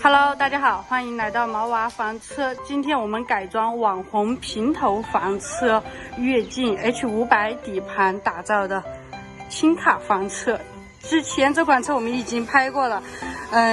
Hello， 大家好，欢迎来到毛娃房车。今天我们改装网红平头房车跃进 H500 底盘打造的轻卡房车。之前这款车我们已经拍过了，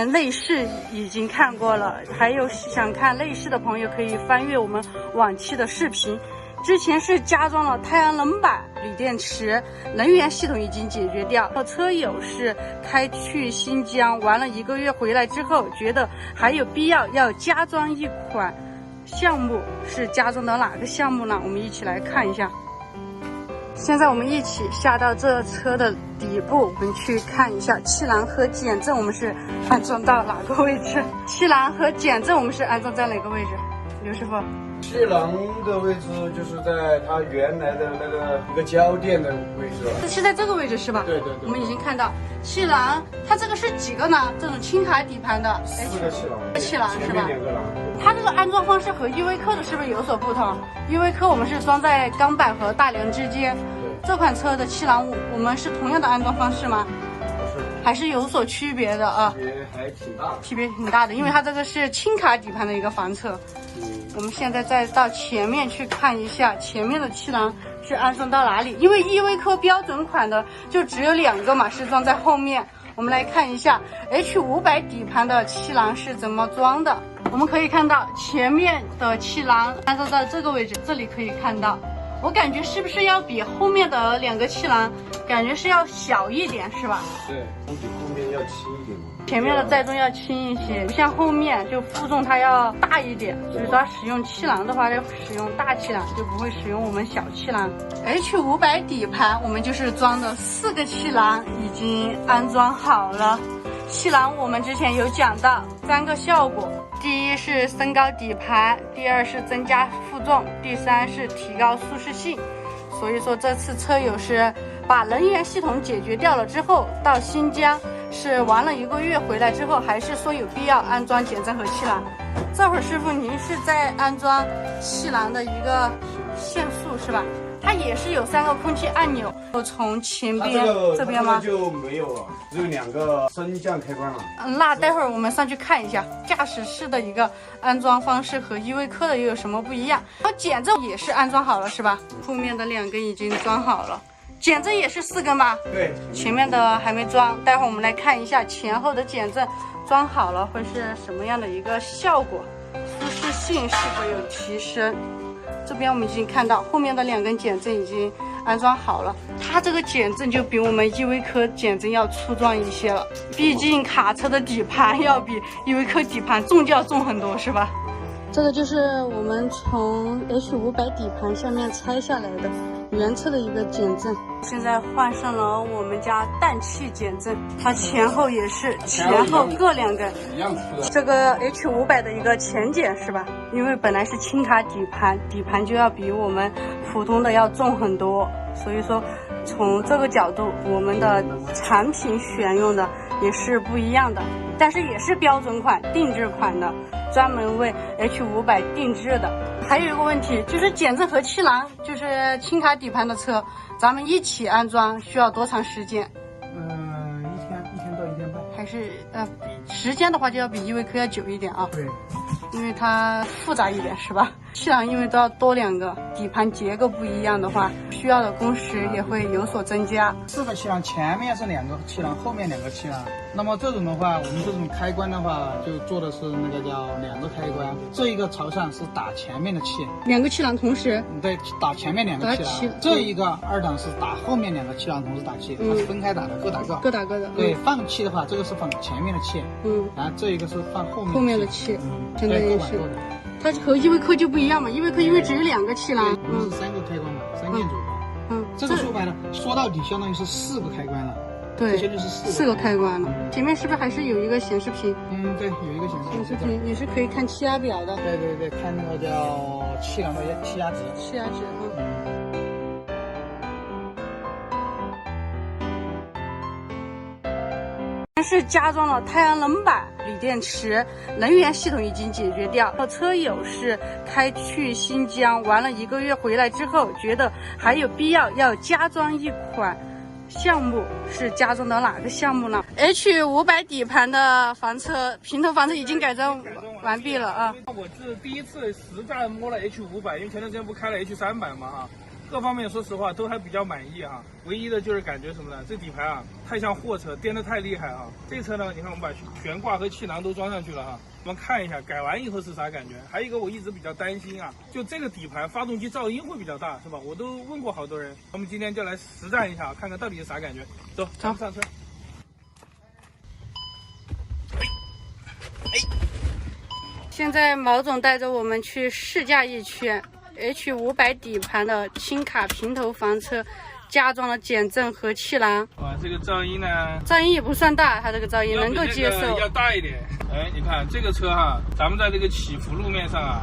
内饰已经看过了，还有想看内饰的朋友可以翻阅我们往期的视频。之前是加装了太阳能板、锂电池，能源系统已经解决掉。车友是开去新疆玩了1个月回来之后，觉得还有必要加装一款项目，是加装的哪个项目呢？我们一起来看一下。现在我们一起下到这车的底部，我们去看一下气囊和减震我们是安装到哪个位置？气囊和减震我们是安装在哪个位置？刘师傅。气囊的位置就是在它原来的那个一个交电的位置，是在这个位置是吧？对。我们已经看到气囊，它这个是几个呢？这种轻卡底盘的4个气囊，气囊是吧？前面2个囊。它这个安装方式和依维柯的是不是有所不同？依维柯我们是装在钢板和大梁之间，这款车的气囊我们是同样的安装方式吗？还是有所区别的啊？还挺大的，区别挺大的，因为它这个是轻卡底盘的一个房车。我们现在再到前面去看一下，前面的气囊是安装到哪里？因为依维柯标准款的就只有2个嘛，是装在后面。我们来看一下 H500 底盘的气囊是怎么装的。我们可以看到前面的气囊安装在这个位置，这里可以看到。我感觉是不是要比后面的2个气囊感觉是要小一点，是吧？对，比后面要轻一点。前面的载重要轻一些，不像后面就负重它要大一点，所以说使用气囊的话要使用大气囊，就不会使用我们小气囊。H500 底盘我们就是装的4个气囊已经安装好了。气囊我们之前有讲到3个效果，第一是升高底盘，第2是增加负重，第3是提高舒适性。所以说这次车友是把能源系统解决掉了之后，到新疆是玩了1个月回来之后，还是说有必要安装减震和气囊。这会儿师傅您是在安装气囊的一个线束是吧？它也是有3个空气按钮，从前边这边吗？就没有了，只有2个升降开关了。那待会儿我们上去看一下驾驶室的一个安装方式和依维柯的又有什么不一样。然后减震也是安装好了是吧？后面的2根已经装好了。减震也是4根吧？对，前面的还没装，待会儿我们来看一下前后的减震装好了会是什么样的一个效果，舒适性是否有提升。这边我们已经看到后面的2根减震已经安装好了，它这个减震就比我们依维柯减震要粗壮一些了，毕竟卡车的底盘要比依维柯底盘重就要重很多是吧？这个就是我们从 H500 底盘下面拆下来的原车的一个减震，现在换上了我们家氮气减震，它前后也是前后各2根一样粗。这个 H500 的一个前减是吧？因为本来是轻卡底盘，底盘就要比我们普通的要重很多，所以说从这个角度，我们的产品选用的也是不一样的，但是也是标准款、定制款的，专门为 H500 定制的。还有一个问题就是减震和气囊，就是轻卡底盘的车，咱们一起安装需要多长时间？一天到1天半。还是时间的话就要比依维柯要久一点啊。对，因为它复杂一点是吧？气囊因为都要多2个，底盘结构不一样的话，需要的工时也会有所增加。4个气囊，前面是2个气囊，后面2个气囊。那么这种的话，我们这种开关的话，就做的是那个叫2个开关。这一个朝上是打前面的气，2个气囊同时。对，打前面2个气囊。这一个2档是打后面2个气囊同时打气，它是分开打的，各打各。各打各的。对，放气的话，这个是放前面的气，然后这一个是放后面的气，相当于是。各的。它和依维柯就不一样嘛，依维柯因为只有2个气囊，我们是3个开关嘛，3键组的。这个说白了，说到底相当于是4个开关了。对，这些就是4个开关了。前面是不是还是有一个显示屏？对，有一个显示屏，也是可以看气压表的。对，看那个叫气囊的气压值。气压值是加装了太阳能板、锂电池，能源系统已经解决掉。车友是开去新疆玩了1个月回来之后，觉得还有必要加装一款项目是加装的哪个项目呢 ？H500底盘的房车，平头房车已经改装完毕了啊！我是第一次实战摸了 H500，因为前段时间不开了 H300嘛哈，各方面说实话都还比较满意哈。唯一的就是感觉什么呢？这底盘啊太像货车，颠得太厉害啊！这车呢，你看我们把悬挂和气囊都装上去了哈。我们看一下改完以后是啥感觉？还有一个我一直比较担心啊，就这个底盘发动机噪音会比较大，是吧？我都问过好多人，我们今天就来实战一下，看看到底是啥感觉。走，咱们上车。现在毛总带着我们去试驾一圈 H500底盘的轻卡平头房车，加装了减震和气囊。哇，这个噪音呢？噪音也不算大，它这个噪音能够接受。要大一点。哎，你看这个车哈，咱们在这个起伏路面上啊，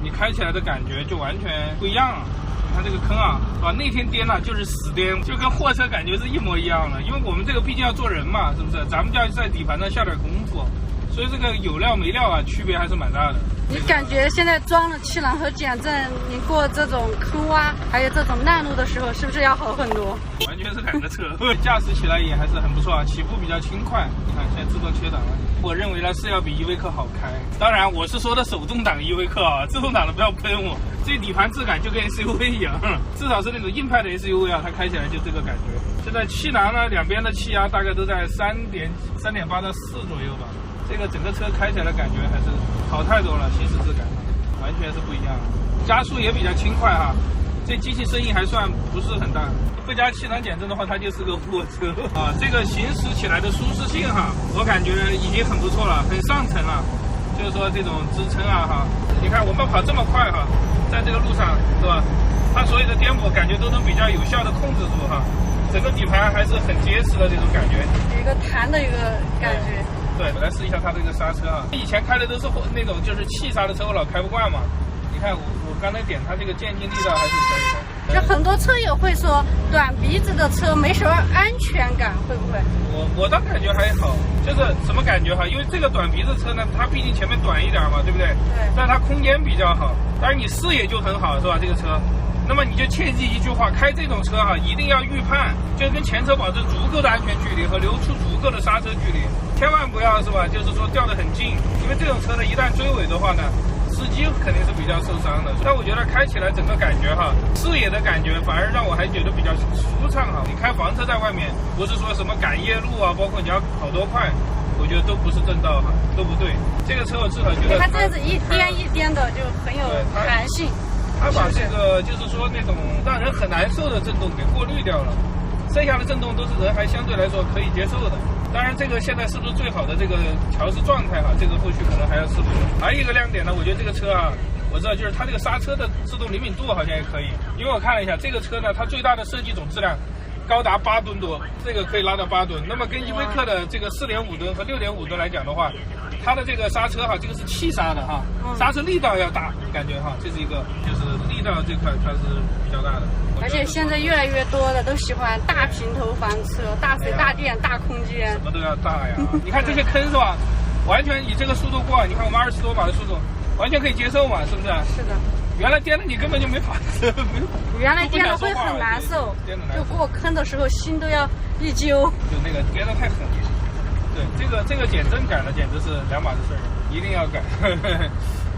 你开起来的感觉就完全不一样了。你看这个坑啊，是吧？那天颠呢就是死颠，就跟货车感觉是一模一样的。因为我们这个毕竟要做人嘛，是不是？咱们就要在底盘上下点功夫，所以这个有料没料啊，区别还是蛮大的。你感觉现在装了气囊和减震，你过这种坑洼还有这种烂路的时候，是不是要好很多？完全是两个车，驾驶起来也还是很不错啊，起步比较轻快。你看现在自动切档了，我认为呢是要比依维柯好开。当然我是说的手动挡依维柯啊，自动挡的不要喷我。这底盘质感就跟 SUV 一样，至少是那种硬派的 SUV 啊，它开起来就这个感觉。现在气囊呢，两边的气压大概都在3.8到4左右吧。这个整个车开起来的感觉还是好太多了，行驶质感完全是不一样的，加速也比较轻快哈。这机器声音还算不是很大，不加气囊减震的话，它就是个货车啊。这个行驶起来的舒适性哈，我感觉已经很不错了，很上乘了。就是说这种支撑啊哈，你看我们跑这么快哈，在这个路上是吧？它所有的颠簸感觉都能比较有效的控制住哈。整个底盘还是很结实的这种感觉，有一个弹的一个感觉。对，我来试一下它这个刹车啊。以前开的都是那种就是气刹的车，我老开不惯嘛。你看我刚才点它这个渐进力道还是可以的。就很多车友会说短鼻子的车没什么安全感，会不会？我倒感觉还好，就是什么感觉哈？因为这个短鼻子车呢，它毕竟前面短一点嘛，对不对？对。但它空间比较好，当然你视野就很好，是吧？这个车。那么你就切记一句话，开这种车哈，一定要预判，就是跟前车保证足够的安全距离和留出足够的刹车距离，千万不要是吧？就是说掉得很近，因为这种车呢，一旦追尾的话呢，司机肯定是比较受伤的。但我觉得开起来整个感觉哈，视野的感觉反而让我还觉得比较舒畅哈。你开房车在外面，不是说什么赶夜路啊，包括你要跑多快，我觉得都不是正道哈，都不对。这个车我至少觉得它这样子一颠一颠的就很有弹性。它把这个就是说那种让人很难受的震动给过滤掉了，剩下的震动都是人还相对来说可以接受的。当然这个现在是不是最好的这个调试状态哈，这个后续可能还要试不。还有一个亮点呢，我觉得这个车啊，我知道就是它这个刹车的制动灵敏度好像也可以，因为我看了一下这个车呢，它最大的设计总质量高达8吨多，这个可以拉到8吨。那么跟依维柯的这个4.5吨和6.5吨来讲的话，它的这个刹车哈，这个是气刹的哈，刹车力道要大，感觉哈，这是一个就是力道这块它是比较大的。而且现在越来越多的都喜欢大平头房车，大水大电大空间，什么都要大呀。你看这些坑是吧？完全以这个速度过，你看我们20多码的速度，完全可以接受嘛，是不是？是的。原来颠的你根本就没法，原来颠的会很难受，就过坑的时候心都要一揪。就那个颠的太狠了。对，这个减震改了，简直是两码子事儿，一定要改。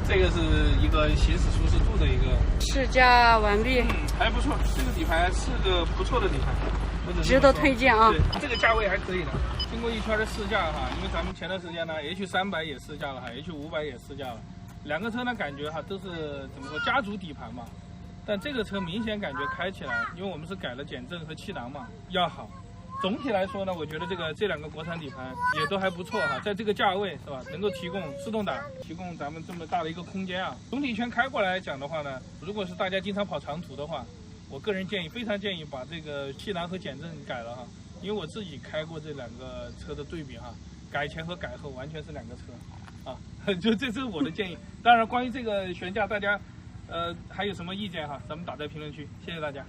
这个是一个行驶舒适度的一个。试驾完毕，还不错，这个底盘是个不错的底盘，值得推荐啊。对，这个价位还可以的。经过一圈的试驾哈，因为咱们前段时间呢 H300也试驾了哈 ，H500也试驾了，两个车呢感觉哈都是怎么说家族底盘嘛，但这个车明显感觉开起来，因为我们是改了减震和气囊嘛，要好。总体来说呢，我觉得这两个国产底盘也都还不错哈，在这个价位是吧，能够提供自动挡，提供咱们这么大的一个空间啊。总体一圈开过来讲的话呢，如果是大家经常跑长途的话，我个人建议，非常建议把这个气囊和减震改了哈，因为我自己开过这两个车的对比哈，改前和改后完全是两个车啊，就这是我的建议。当然，关于这个悬架，大家还有什么意见哈，咱们打在评论区，谢谢大家。